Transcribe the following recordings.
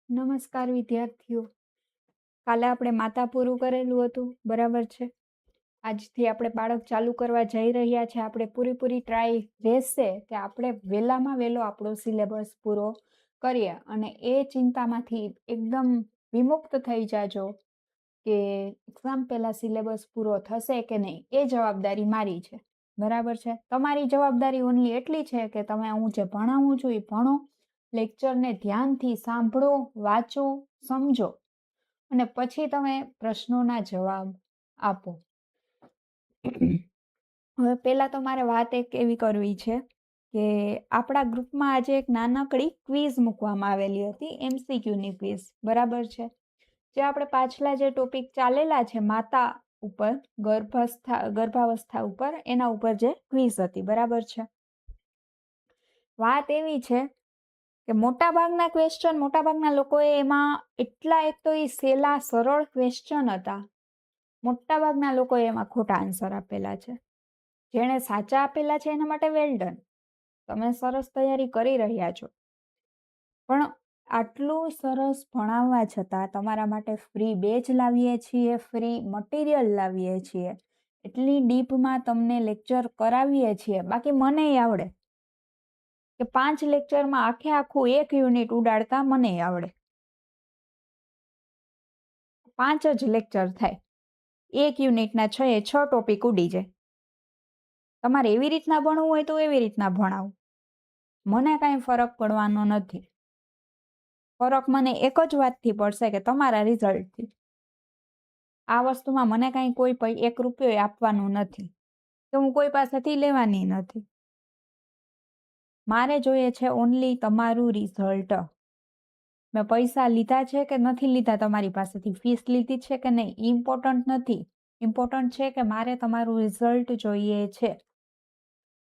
નમસ્કાર વિદ્યાર્થીઓ. કાલે આપણે માતા પૂરું કરેલું હતું, બરાબર છે. આજથી આપણે બાળક ચાલુ કરવા જઈ રહ્યા છે. આપણે પૂરી ટ્રાય રહેશે કે આપણે વહેલામાં વહેલો આપણો સિલેબસ પૂરો કરીએ અને એ ચિંતામાંથી એકદમ વિમુક્ત થઈ જાજો કે એક્ઝામ પહેલા સિલેબસ પૂરો થશે કે નહીં. એ જવાબદારી મારી છે, બરાબર છે. તમારી જવાબદારી ઓનલી એટલી છે કે તમે હું જે ભણાવું છું એ ભણો, લેક્ચરને ધ્યાનથી સાંભળો, વાંચો, સમજો અને પછી તમે પ્રશ્નોના જવાબ આપો. હવે પહેલા તો મારે વાત એક એવી કરવી છે કે આપણા ગ્રુપમાં આજે એક નાનકડી ક્વિઝ મૂકવામાં આવેલી હતી, MCQની ક્વિઝ, બરાબર છે. જે આપણે પાછલા જે ટોપિક ચાલેલા છે માતા ઉપર, ગર્ભાવસ્થા ઉપર, એના ઉપર જે ક્વિઝ હતી, બરાબર છે. વાત એવી છે કે મોટાભાગના ક્વેશ્ચન, મોટાભાગના લોકોએ એમાં એટલા, એક તો એ સહેલા સરળ ક્વેશ્ચન હતા, મોટાભાગના લોકોએ એમાં ખોટા આન્સર આપેલા છે. જેણે સાચા આપેલા છે એના માટે વેલ ડન, તમે સરસ તૈયારી કરી રહ્યા છો. પણ આટલું સરસ ભણાવવા છતાં તમારા માટે ફ્રી બેચ લાવીએ છીએ, ફ્રી મટીરિયલ લાવીએ છીએ, એટલી ડીપમાં તમને લેક્ચર કરાવીએ છીએ. બાકી મને આવડે કે 5 લેક્ચરમાં આખું એક યુનિટ ઉડાડતા મને આવડે. 5 જ લેક્ચર થાય, એક યુનિટના 6 ટોપિક ઉડી જાય. તમારે એવી રીતના ભણવું હોય તો એવી રીતના ભણાવું, મને કાંઈ ફરક પડવાનો નથી. ફરક મને એક જ વાતથી પડશે કે તમારા રિઝલ્ટથી. આ વસ્તુમાં મને કાંઈ કોઈ 1 રૂપિયો આપવાનું નથી, તો હું કોઈ પાસેથી લેવાની નથી. મારે જોઈએ છે ઓનલી તમારું રિઝલ્ટ. મેં પૈસા લીધા છે કે નથી લીધા, તમારી પાસેથી ફીસ લીધી છે કે નહીં, ઇમ્પોર્ટન્ટ નથી. ઇમ્પોર્ટન્ટ છે કે મારે તમારું રિઝલ્ટ જોઈએ છે.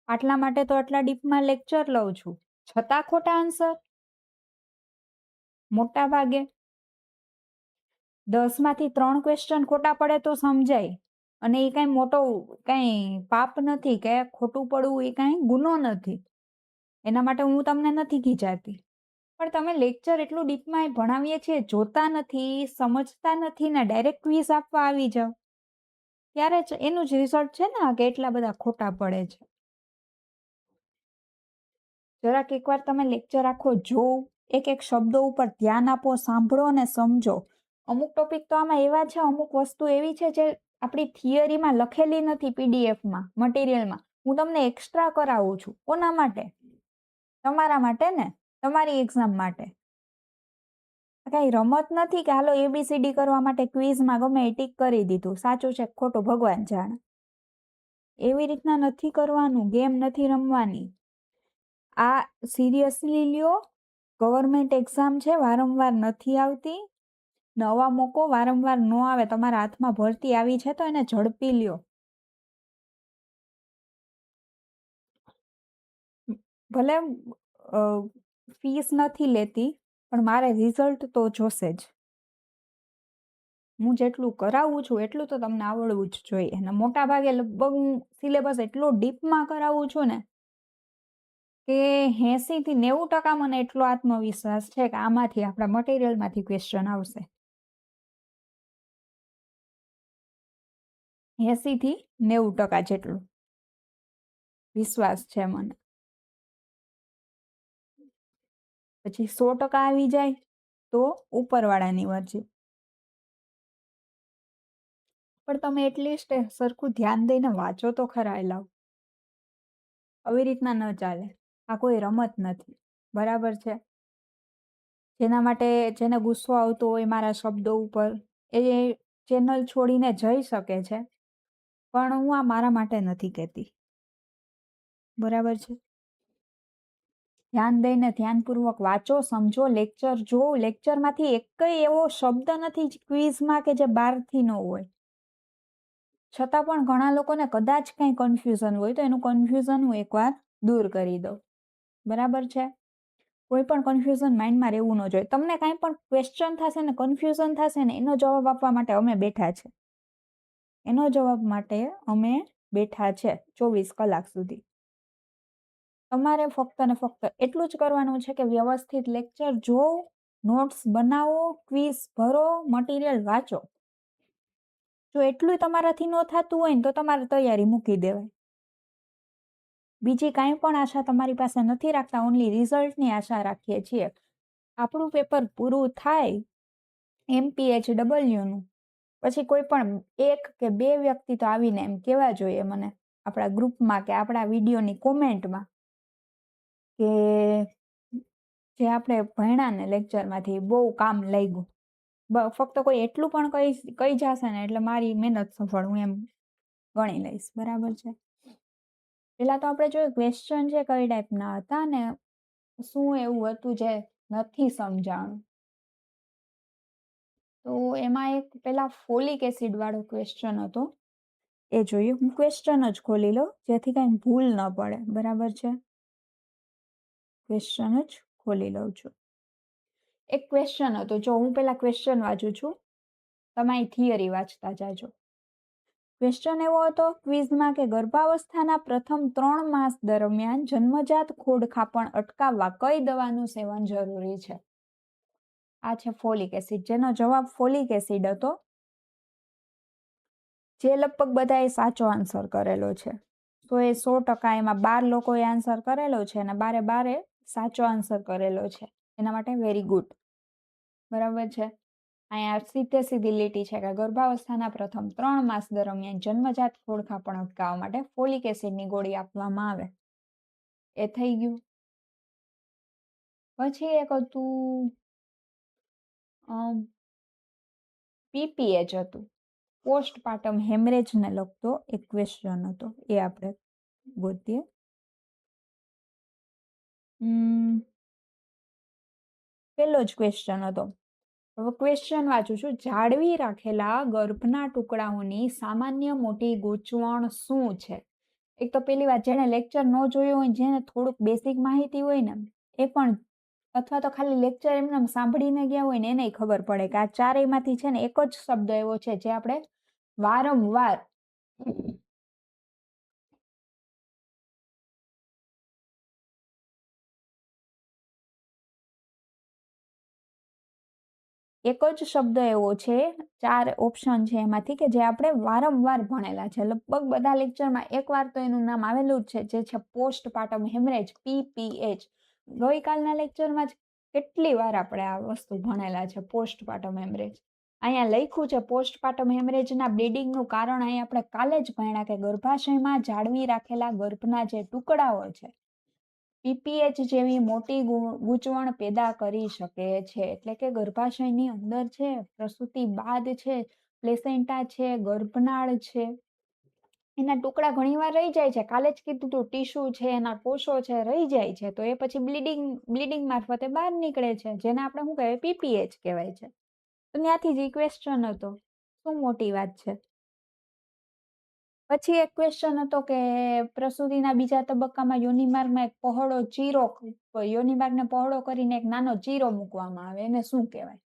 આટલા માટે તો આટલા ડીપમાં લેક્ચર લઉં છું, છતાં ખોટા આન્સર. મોટા ભાગે 10માંથી 3 ક્વેશ્ચન ખોટા પડે તો સમજાય, અને એ કાંઈ મોટો કાંઈ પાપ નથી કે ખોટું પડવું એ કાંઈ ગુનો નથી. એના માટે હું તમને નથી ખીજાતી. પણ તમે લેક્ચર એટલું ડીપમાં ભણાવીએ છીએ, જોતા નથી, સમજતા નથી ને ડાયરેક્ટ ક્વિઝ આપવા આવી જાવ, ત્યારે જ એનું જ રિઝલ્ટ છે ને કે એટલા બધા ખોટા પડે છે. જરાક એકવાર તમે લેક્ચર આખો જોવો, એક શબ્દો ઉપર ધ્યાન આપો, સાંભળો અને સમજો. અમુક ટોપિક તો આમાં એવા છે, અમુક વસ્તુ એવી છે જે આપણી થિયરીમાં લખેલી નથી, પીડીએફમાં, મટીરિયલમાં. હું તમને એક્સ્ટ્રા કરાવું છું. કોના માટે? તમારા માટે ને, તમારી એક્ઝામ માટે. કઈ રમત નથી કે હાલો ABCD કરવા માટે ક્વિઝમાં ગમે એ ટીક કરી દીધું, સાચું છે ખોટું ભગવાન જાણે. એવી રીતના નથી કરવાનું, ગેમ નથી રમવાની. આ સિરિયસલી લ્યો, ગવર્મેન્ટ એક્ઝામ છે, વારંવાર નથી આવતી. નવા મોકો વારંવાર ન આવે. તમારા હાથમાં ભરતી આવી છે તો એને ઝડપી લ્યો. ભલે ફીસ નથી લેતી, પણ મારે રિઝલ્ટ તો જોશે જ. હું જેટલું કરાવું છું એટલું તો તમને આવડવું જ જોઈએ. અને મોટા ભાગે લગભગ હું સિલેબસ એટલો ડીપમાં કરાવું છું ને કે 80 થી 90% મને એટલો આત્મવિશ્વાસ છે કે આમાંથી આપણા મટીરિયલમાંથી ક્વેશ્ચન આવશે. 80 થી 90% જેટલું વિશ્વાસ છે મને. પછી 100% આવી જાય તો ઉપરવાળાની મરજી. પણ તમે એટલીસ્ટ સરખું ધ્યાન દઈને વાંચો તો ખરા. લાવ, આવી રીતના ન ચાલે. આ કોઈ રમત નથી, બરાબર છે. જેના માટે જેને ગુસ્સો આવતો હોય મારા શબ્દો ઉપર, એ ચેનલ છોડીને જઈ શકે છે, પણ હું આ મારા માટે નથી કહેતી, બરાબર છે. ધ્યાન દઈને ધ્યાનપૂર્વક વાંચો, સમજો, લેક્ચર જો. લેક્ચરમાંથી એક એવો શબ્દ નથી ક્વિઝમાં કે જે બહારથી ન હોય. છતાં પણ ઘણા લોકોને કદાચ કંઈ કન્ફ્યુઝન હોય તો એનું કન્ફ્યુઝન હું એકવાર દૂર કરી દઉં, બરાબર છે. કોઈ પણ કન્ફ્યુઝન માઇન્ડમાં રહેવું ન જોઈએ. તમને કાંઈ પણ ક્વેશ્ચન થશે ને, કન્ફ્યુઝન થશે ને, એનો જવાબ આપવા માટે અમે બેઠા છે. એનો જવાબ માટે અમે બેઠા છે 24 કલાક સુધી. તમારે ફક્ત ને ફક્ત એટલું જ કરવાનું છે કે વ્યવસ્થિત લેક્ચર જોવો, નોટ્સ બનાવો, ક્વિઝ ભરો, મટીરિયલ વાંચો. જો એટલું તમારાથી ન થતું હોય ને તો તમારે તૈયારી મૂકી દેવાય. બીજી કાંઈ પણ આશા તમારી પાસે નથી રાખતા, ઓનલી રિઝલ્ટની આશા રાખીએ છીએ. આપણું પેપર પૂરું થાય MPHWનું પછી કોઈ પણ એક કે બે વ્યક્તિ તો આવીને એમ કહેવા જોઈએ મને આપણા ગ્રુપમાં કે આપણા વિડીયોની કોમેન્ટમાં કે જે આપણે ભણ્યા ને લેક્ચરમાંથી બહુ કામ લાગ્યું. ફક્ત કોઈ એટલું પણ કહી જશે ને એટલે મારી મહેનત સફળ હું એમ ગણી લઈશ. બરાબર છે. પેલા તો આપણે જોઈએ ક્વેશ્ચન છે કઈ ટાઈપના હતા ને શું એવું હતું જે નથી સમજાણું. તો એમાં એક પેલા ફોલિક એસિડ વાળો ક્વેશ્ચન હતો એ જોઈએ. હું ક્વેશ્ચન જ ખોલી લઉં જેથી કઈ ભૂલ ન પડે. બરાબર છે. ક્વેશ્ચન જ ખોલી લઉં છું. એક ક્વેશ્ચન હતો, જો હું પેલા ક્વેશ્ચન વાંચું છું, તમે થિયરી વાંચતા જાજો. ક્વેશ્ચન એવો હતો ક્વિઝમાં કે ગર્ભાવસ્થાના પ્રથમ 3 માસ દરમિયાન જન્મજાત ખોડખાપણ અટકાવવા કઈ દવાનું સેવન જરૂરી છે? આ છે ફોલિક એસિડ, જેનો જવાબ ફોલિક એસિડ હતો, જે લગભગ બધાએ સાચો આન્સર કરેલો છે. તો એ 100% એમાં 12 લોકોએ આન્સર કરેલો છે અને 12 સાચો આન્સર કરેલો છે. એના માટે વેરી ગુડ. બરાબર છે. અહીંયા સીધી લીટી છે કે ગર્ભાવસ્થાના પ્રથમ 3 માસ દરમિયાન જન્મજાત ખોડખાપણ અટકાવવા માટે ફોલિક એસિડની ગોળી આપવામાં આવે. એ થઈ ગયું. પછી એક હતું PPH હતું, પોસ્ટપાર્ટમ હેમરેજને લગતો એક ક્વેશ્ચન હતો, એ આપણે ગોતીએ. પેલો જ ક્વેશ્ચન હતો. હવે ક્વેશ્ચન વાંચું છું. જાળવી રાખેલા ગર્ભના ટુકડાઓની સામાન્ય મોટી ગૂંચવણ શું છે? એક તો પેલી વાત, જેને લેક્ચર ન જોયો હોય, જેને થોડુંક બેસિક માહિતી હોય ને એ પણ, અથવા તો ખાલી લેક્ચર એમને સાંભળીને ગયા હોય ને એને ખબર પડે કે આ ચારેયમાંથી છે ને એક જ શબ્દ એવો છે જે આપણે વારંવાર એક જ શબ્દ એવો છે, 4 ઓપ્શન છે એમાંથી કે જે આપણે વારંવાર ભણેલા છે. લગભગ બધા લેક્ચરમાં એકવાર તો એનું નામ આવેલું જ છે, જે છે પોસ્ટપાર્ટમ હેમરેજ, PPH. ગઈકાલના લેક્ચરમાં જ કેટલી વાર આપણે આ વસ્તુ ભણેલા છે, પોસ્ટપાર્ટમ હેમરેજ. અહીંયા લખ્યું છે પોસ્ટપાર્ટમ હેમરેજના બ્લીડિંગનું કારણ. અહીં આપણે કાલે જ ભણ્યા કે ગર્ભાશયમાં જાળવી રાખેલા ગર્ભના જે ટુકડાઓ છે PPH જેવી મોટી ગૂંચવણ પેદા કરી શકે છે. એટલે કે ગર્ભાશયની અંદર છે, પ્રસૂતિ બાદ છે, પ્લેસેન્ટા છે, ગર્ભનાળ છે, એના ટુકડા ઘણીવાર રહી જાય છે. કાલે જ કીધું તું ટીશ્યુ છે, એના કોષો છે, રહી જાય છે. તો એ પછી બ્લીડિંગ મારફતે બહાર નીકળે છે, જેને આપણે શું કહેવાય PPH કહેવાય છે. તો ત્યાંથી જ ક્વેશ્ચન હતો. શું મોટી વાત છે? પછી એક ક્વેશ્ચન હતો કે પ્રસૂતિના બીજા તબક્કામાં યોનિમાર્ગમાં એક પહોળો ચીરો, યોનિમાર્ગને પહોળો કરીને એક નાનો ચીરો મૂકવામાં આવે, એને શું કહેવાય?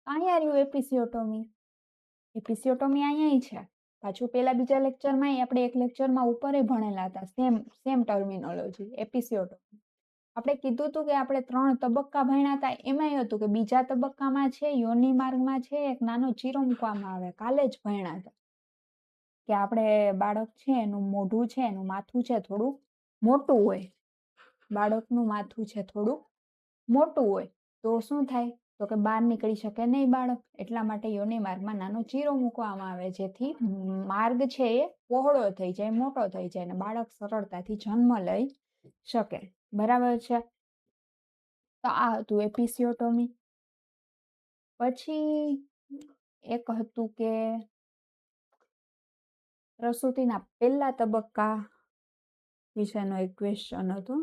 અહીંયા રહ્યું એપિસિયોટોમી. એપિસિયોટોમી અહીંયા છે. પાછું પેલા બીજા લેક્ચરમાં આપણે એક લેક્ચરમાં ઉપર ભણેલા હતા, સેમ ટર્મિનોલોજી, એપિસિયોટોમી. આપણે કીધું હતું કે આપણે 3 તબક્કા ભણ્યા હતા, એમાંય હતું કે બીજા તબક્કામાં છે યોનિમાર્ગમાં છે એક નાનો ચીરો મૂકવામાં આવે. કાલે જ ભણ્યા હતા કે આપણે બાળક છે એનું મોઢું છે, એનું માથું છે થોડું મોટું હોય. બાળકનું માથું છે થોડું મોટું હોય તો શું થાય? તો કે બહાર નીકળી શકે નહીં બાળક. એટલા માટે યોનિ માર્ગમાં નાનો ચીરો મૂકવામાં આવે, જેથી માર્ગ છે એ પહોળો થઈ જાય, મોટો થઈ જાય અને બાળક સરળતાથી જન્મ લઈ શકે. બરાબર છે. તો આ હતું એપિસિયોટોમી. પછી એક હતું કે પ્રસૂતિના પહેલા તબક્કા વિશેનો એક ક્વેશ્ચન હતો.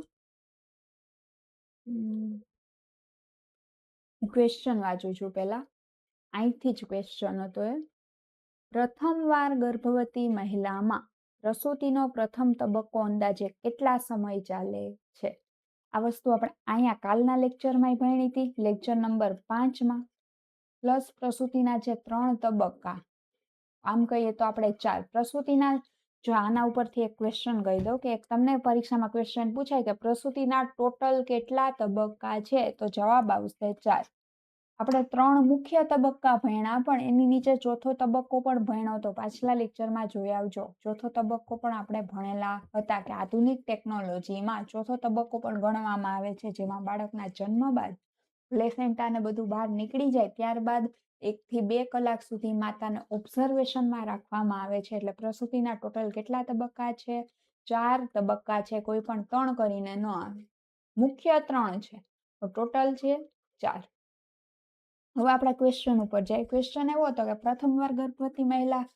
ક્વેશ્ચન વાંચું છું પહેલા. અહીંથી જ ક્વેશ્ચન હતો એ. પ્રથમવાર ગર્ભવતી મહિલામાં પ્રસૂતિનો પ્રથમ તબક્કો અંદાજે કેટલા સમય ચાલે છે? આ વસ્તુ આપણે અહીંયા કાલના લેક્ચરમાં ભણી હતી, લેક્ચર નંબર 5માં. પ્લસ પ્રસૂતિના જે 3 તબક્કા, આમ કહીએ તો આપણે 4 પ્રસૂતિના. જો આના ઉપરથી એક ક્વેશ્ચન કહી દઉં કે તમને પરીક્ષામાં ક્વેશ્ચન પૂછાય કે પ્રસૂતિના ટોટલ કેટલા તબક્કા છે, તો જવાબ આવશે 4. આપણે 3 મુખ્ય તબક્કા ભણ્યા, પણ એની નીચે ચોથો તબક્કો પણ ભણ્યો હતો. પાછલા લેક્ચરમાં જોઈ આવજો. ચોથો તબક્કો પણ આપણે ભણેલા હતા કે આધુનિક ટેકનોલોજીમાં ચોથો તબક્કો પણ ગણવામાં આવે છે, જેમાં બાળકના જન્મ બાદ પ્લેસેન્ટા ને બધું બહાર નીકળી જાય ત્યારબાદ 1 થી 2 કલાક સુધી માતાને ઓબ્ઝર્વેશનમાં રાખવામાં આવે છે. એટલે પ્રસૂતિના ટોટલ કેટલા તબક્કા છે? 4 તબક્કા છે. કોઈ પણ 3 કરીને ન આવે. મુખ્ય 3 છે, તો ટોટલ છે 4. હવે આપણા ક્વેશ્ચન ઉપર જાય. ક્વેશ્ચન એવો હતો કે પ્રથમવાર ગર્ભવતી મહિલા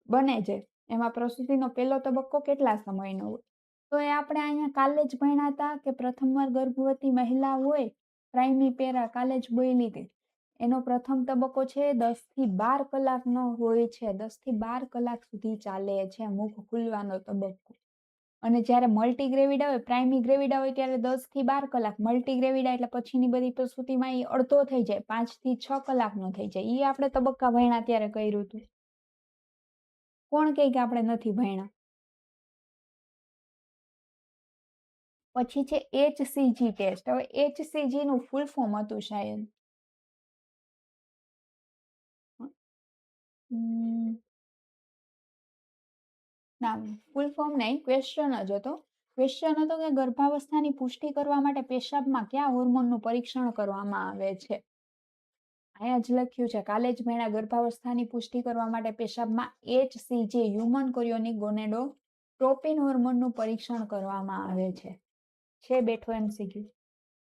બને છે, એમાં પ્રસૂતિનો પહેલો તબક્કો કેટલા સમયનો હોય? તો એ આપણે અહીંયા કાલે જ ભણ્યા હતા કે પ્રથમવાર ગર્ભવતી મહિલા હોય, પ્રાઇમી પેરા કાલે જ બોલી હતી. એનો પ્રથમ તબક્કો છે 10 થી 12 કલાકનો હોય છે. 10 થી 12 કલાક સુધી ચાલે છે મુખ ખુલવાનો તબક્કો. અને જ્યારે મલ્ટીગ્રેવિડા હોય, પ્રાઇમી ગ્રેવિડા હોય ત્યારે 10 થી 12 કલાક. મલ્ટીગ્રેવિડા એટલે પછીની બધી પ્રસૂતિમાં એ અડધો થઈ જાય, 5 થી 6 કલાકનો થઈ જાય. એ આપણે તબક્કા ભણ્યા ત્યારે કર્યું હતું. કોણ કહે કે આપણે નથી ભણ્યા? પછી છે HCG ટેસ્ટ. હવે HCG નું ફૂલ ફોર્મ હતું શાયદ. ના, ફૂલ ફોર્મ નહીં, ક્વેશ્ચન જ હતો. ક્વેશ્ચન હતો કે ગર્ભાવસ્થાની પુષ્ટિ કરવા માટે પેશાબમાં કયા હોર્મોનનું પરીક્ષણ કરવામાં આવે છે? અહીંયા જ લખ્યું છે, કાલે જ ભણ્યા ગર્ભાવસ્થાની પુષ્ટિ કરવા માટે પેશાબમાં HCG હ્યુમન કોરિયોનિક ગોનેડોટ્રોપિન હોર્મોનનું પરીક્ષણ કરવામાં આવે છે બેઠો MCQ.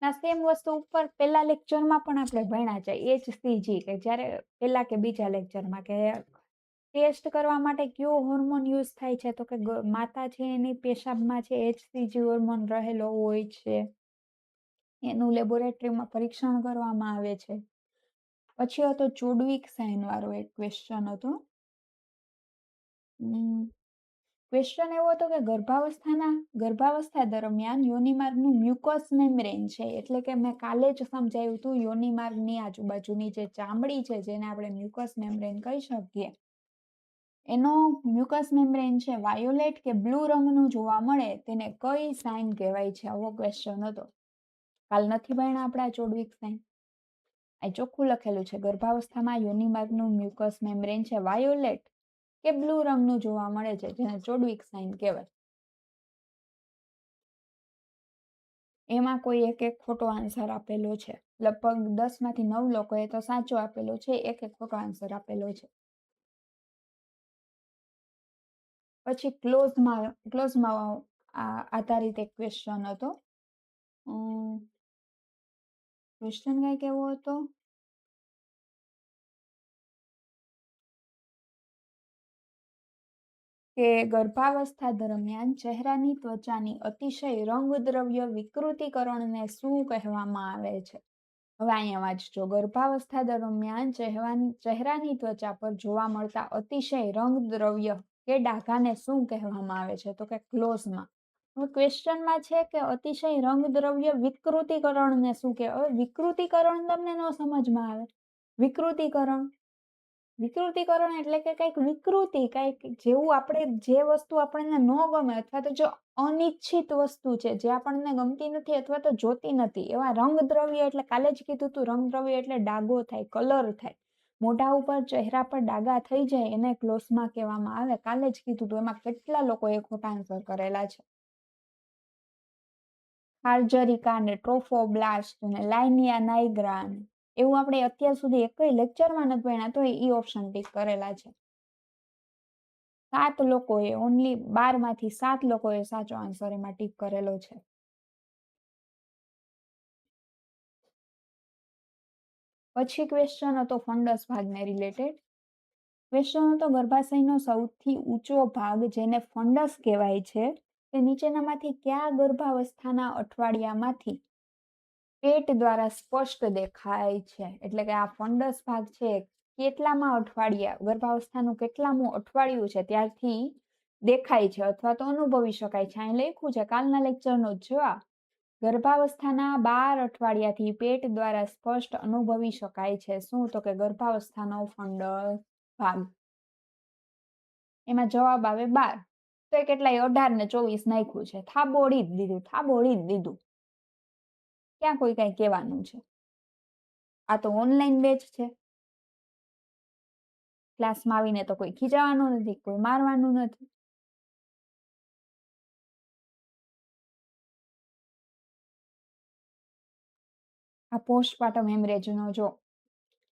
ના સેમ વસ્તુ ઉપર પહેલા લેક્ચરમાં પણ આપણે ભણ્યા છે HCG, કે જ્યારે પહેલા કે બીજા લેક્ચરમાં કે ટેસ્ટ કરવા માટે કયો હોર્મોન યુઝ થાય છે, તો કે માતા છે એની પેશાબમાં છે HCG હોર્મોન રહેલો હોય છે, એનું લેબોરેટરીમાં પરીક્ષણ કરવામાં આવે છે. પછી હતો ચુડવિક સાઇન વાળો એક ક્વેશ્ચન હતો. ક્વેશ્ચન એવો હતો કે ગર્ભાવસ્થા દરમિયાન યોનિમાર્ગનું મ્યુકસ મેમ્બ્રેન છે, એટલે કે મેં કાલે જ સમજાવ્યું હતું, યોનિમાર્ગની આજુબાજુની જે ચામડી છે, જેને આપણે મ્યુકસ મેમ્બ્રેન કહી શકીએ, એનો મ્યુકસ મેમ્બ્રેન છે વાયોલેટ કે બ્લુ રંગનું જોવા મળે, તેને કઈ સાઇન કહેવાય છે? આવો ક્વેશ્ચન હતો. કાલ નથી ભણ્યા આપણા ચોડવિક સાઇન. આ ચોખ્ખું લખેલું છે, ગર્ભાવસ્થામાં યોનિમાર્ગનું મ્યુકસ મેમ્બ્રેન છે વાયોલેટ કે બ્લુ રંગનું જોવા મળે છે, જેને ચોડવિક સાઇન કહેવાય. એમાં કોઈ એક ખોટો આન્સર આપેલો છે. લગભગ 10 માંથી 9 લોકોએ તો સાચો આપેલો છે, એક ખોટો આન્સર આપેલો છે. પછી ક્લોઝમાં આધારિત એક ક્વેશ્ચન હતો. ક્વેશ્ચન કઈ કેવો હતો? કે ગર્ભાવસ્થા દરમિયાન ચહેરાની ત્વચાની અતિશય રંગદ્રવ્ય વિકૃતિકરણને શું કહેવામાં આવે છે? હવે અહીંયા વાંચજો. ગર્ભાવસ્થા દરમિયાન ચહેરાની ત્વચા પર જોવા મળતા અતિશય રંગદ્રવ્ય કે ડાઘાને શું કહેવામાં આવે છે? તો કે ક્લોઝમાં. હવે ક્વેશ્ચનમાં છે કે અતિશય રંગદ્રવ્ય વિકૃતિકરણને શું કહેવાય? હવે વિકૃતિકરણ તમને ન સમજમાં આવે. વિકૃતિકરણ એટલે કે કંઈક વિકૃતિ, કંઈક જેવું આપણે જે વસ્તુ આપણને ન ગમે અથવા તો જો અનિચ્છિત વસ્તુ છે, જે આપણને ગમતી નથી અથવા તો જોતી નથી, એવા રંગદ્રવ્ય, એટલે કાલે જ કીધું તું, રંગદ્રવ્ય એટલે ડાઘો થાય, કલર થાય, મોઢા ઉપર ચહેરા પર ડાઘા થઈ જાય, એને ક્લોઝમાં કહેવામાં આવે. કાલે જ કીધું તું. એમાં કેટલા લોકોએ ખોટા આન્સર કરેલા છે? હાર્જરિકા ને ટ્રોફોબ્લાસ્ટ ને લાઇનિયા નાઇગ્રા, એવું આપણે અત્યાર સુધી એકય લેક્ચરમાં નથી ભણ્યા, તો એ ઓપ્શન ટીક કરેલા છે. 7 લોકોએ, ઓનલી 12 માંથી 7 લોકોએ સાચો આન્સર એમાં ટીક કરેલો છે. પછી ક્વેશ્ચન હતો ફંડસ ભાગને રિલેટેડ. ક્વેશ્ચન હતો ગર્ભાશયનો સૌથી ઊંચો ભાગ, જેને ફંડસ કહેવાય છે, તે નીચેનામાંથી કયા ગર્ભાવસ્થાના અઠવાડિયામાંથી પેટ દ્વારા સ્પષ્ટ દેખાય છે? એટલે કે આ ફંડસ ભાગ છે, કેટલામાં અઠવાડિયા, ગર્ભાવસ્થાનું કેટલામું અઠવાડિયું છે ત્યારથી દેખાય છે અથવા તો અનુભવી શકાય છે? અહીં લખ્યું છે, કાલના લેક્ચરનો જવાબ. ગર્ભાવસ્થાના 12 અઠવાડિયાથી પેટ દ્વારા સ્પષ્ટ અનુભવી શકાય છે. શું? તો કે ગર્ભાવસ્થાનો ફંડસ ભાગ. એમાં જવાબ આવે 12. તો એ કેટલાય 18 ને 24 નાખ્યું છે. થાબોડી જ દીધું. ક્યાં કોઈ કઈ કહેવાનું છે? આ તો ઓનલાઈન બેચ છે. ક્લાસમાં આવીને તો કોઈ ખીજાવાનું નથી, કોઈ મારવાનું નથી. આ પોસ્ટપાર્ટમ હેમરેજનો જો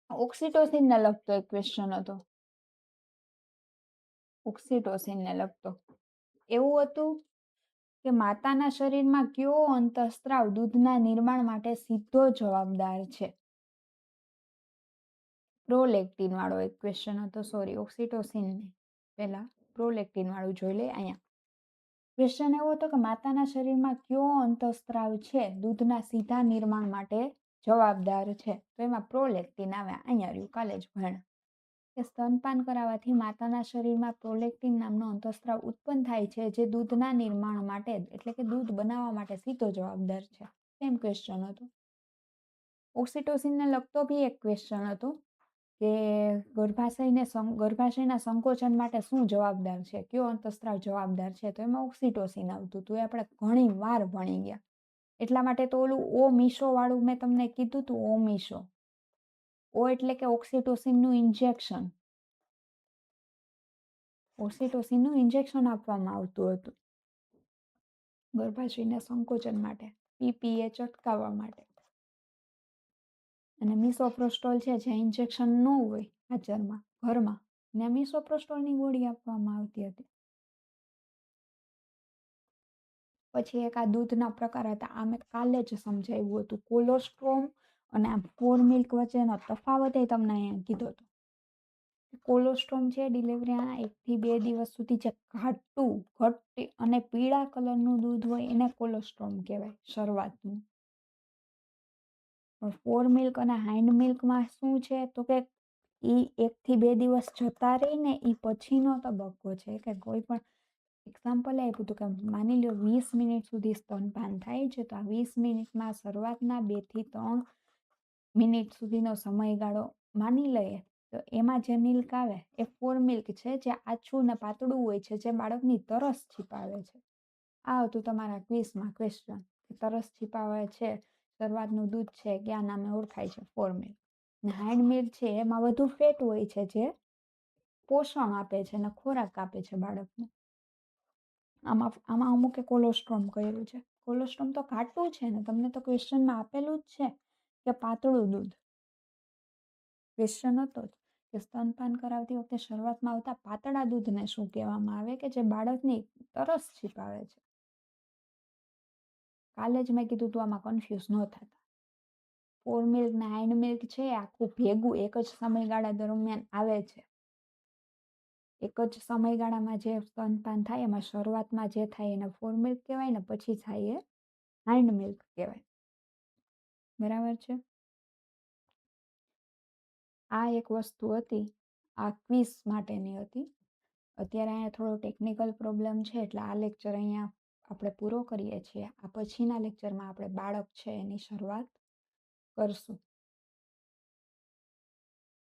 ઓક્સિટોસિનને લગતો એક ક્વેશ્ચન હતો. ઓક્સિટોસિનને લગતો એવું હતું કે માતાના શરીરમાં કયો અંતઃસ્ત્રાવ દૂધના નિર્માણ માટે સીધો જવાબદાર છે? પ્રોલેક્ટિન વાળો એક ક્વેશ્ચન હતો. સોરી, ઓક્સિટોસિન પહેલા પ્રોલેક્ટિન વાળું જોઈ લે. અહીંયા ક્વેશ્ચન એવો હતો કે માતાના શરીરમાં કયો અંતઃસ્ત્રાવ છે દૂધના સીધા નિર્માણ માટે જવાબદાર છે? તો એમાં પ્રોલેક્ટિન આવે. અહીંયા રહ્યું, કાલે જ ભણ કે સ્તનપાન કરાવવાથી માતાના શરીરમાં પ્રોલેક્ટિન નામનો અંતઃસ્ત્રાવ ઉત્પન્ન થાય છે જે દૂધના નિર્માણ માટે એટલે કે દૂધ બનાવવા માટે સીધો જવાબદાર છે. સેમ ક્વેશ્ચન હતો. ઓક્સિટોસિનને લગતો બી એક ક્વેશ્ચન હતો કે ગર્ભાશયના સંકોચન માટે શું જવાબદાર છે, કયો અંતઃસ્ત્રાવ જવાબદાર છે? તો એમાં ઓક્સિટોસિન આવતું હતું. એ આપણે ઘણી વાર ભણી ગયા. એટલા માટે તો ઓલું ઓ મીશો વાળું મેં તમને કીધું હતું. ઓ મીશો, ઓ એટલે કે ઓક્સિટોસિનનું ઇન્જેક્શન. ઓક્સિટોસિનનું ઇન્જેક્શન આપવામાં આવતું હતું ગર્ભાશયના સંકોચન માટે, પીપીએચ અટકાવવા માટે. અને મિસોપ્રોસ્ટોલ છે, જ્યાં ઇન્જેક્શન ન હોય હાજરમાં ઘરમાં, ને મિસોપ્રોસ્ટોલની ગોળી આપવામાં આવતી હતી. પછી એક આ દૂધના પ્રકાર હતા. આ મેં કાલે જ સમજાવ્યું હતું. કોલોસ્ટ્રોમ અને આ ફોર મિલ્ક વચ્ચેનો તફાવત એ તમને અહીંયા કીધો હતો. કોલોસ્ટ્રોમ છે ડિલિવરીના 1 થી 2 દિવસ સુધી જે ઘાટું, ઘટ્ટી અને પીળા કલરનું દૂધ હોય એને કોલોસ્ટ્રોમ કહેવાય શરૂઆતનું. પણ ફોર મિલ્ક અને હાઇન્ડ મિલ્કમાં શું છે તો કે એ 1 થી 2 દિવસ જતા રહીને એ પછીનો તબક્કો છે. કે કોઈ પણ એક્ઝામ્પલ આપ્યું હતું કે માની લો 20 મિનિટ સુધી સ્તનપાન થાય છે, તો આ 20 મિનિટમાં શરૂઆતના 2 થી 3 મિનિટ સુધીનો સમયગાળો માની લઈએ તો એમાં જે મિલ્ક આવે એ ફોર મિલ્ક છે, જે આછું ને પાતળું હોય છે, જે બાળકની તરસ છીપાવે છે. આ હતું તમારા ક્વિઝમાં ક્વેશ્ચન. તરસ છીપાવે છે શરૂઆતનું દૂધ છે કયા નામે ઓળખાય છે? Fore milk. ને હાઇન્ડ મિલ્ક છે એમાં વધુ ફેટ હોય છે જે પોષણ આપે છે અને ખોરાક આપે છે બાળકને. આમાં અમુકે કોલોસ્ટ્રોમ કર્યું છે. કોલોસ્ટ્રોમ તો ઘાટું છે ને, તમને તો ક્વેશ્ચનમાં આપેલું જ છે કે પાતળું દૂધ. ક્વેશ્ચન હતો કે સ્તનપાન કરાવતી વખતે શરૂઆતમાં આવતા પાતળા દૂધને શું કહેવામાં આવે કે જે બાળકની તરસ છીપાવે છે? કાલે જ મેં કીધું તું આમાં કન્ફ્યુઝ ન થતા. ફોર મિલ્ક ને હાઇન્ડ મિલ્ક છે આખું ભેગું એક જ સમયગાળા દરમિયાન આવે છે. એક જ સમયગાળામાં જે સ્તનપાન થાય એમાં શરૂઆતમાં જે થાય એને ફોર મિલ્ક કહેવાય ને પછી થાય એ હાઇન્ડ મિલ્ક કહેવાય. બરાબર છે? આ એક વસ્તુ હતી, આ ક્વિઝ માટેની હતી. અત્યારે અહીંયા થોડો ટેકનિકલ પ્રોબ્લેમ છે એટલે આ લેક્ચર અહીંયા આપણે પૂરો કરીએ છીએ. આ પછીના લેક્ચરમાં આપણે બાળક છે એની શરૂઆત કરશું.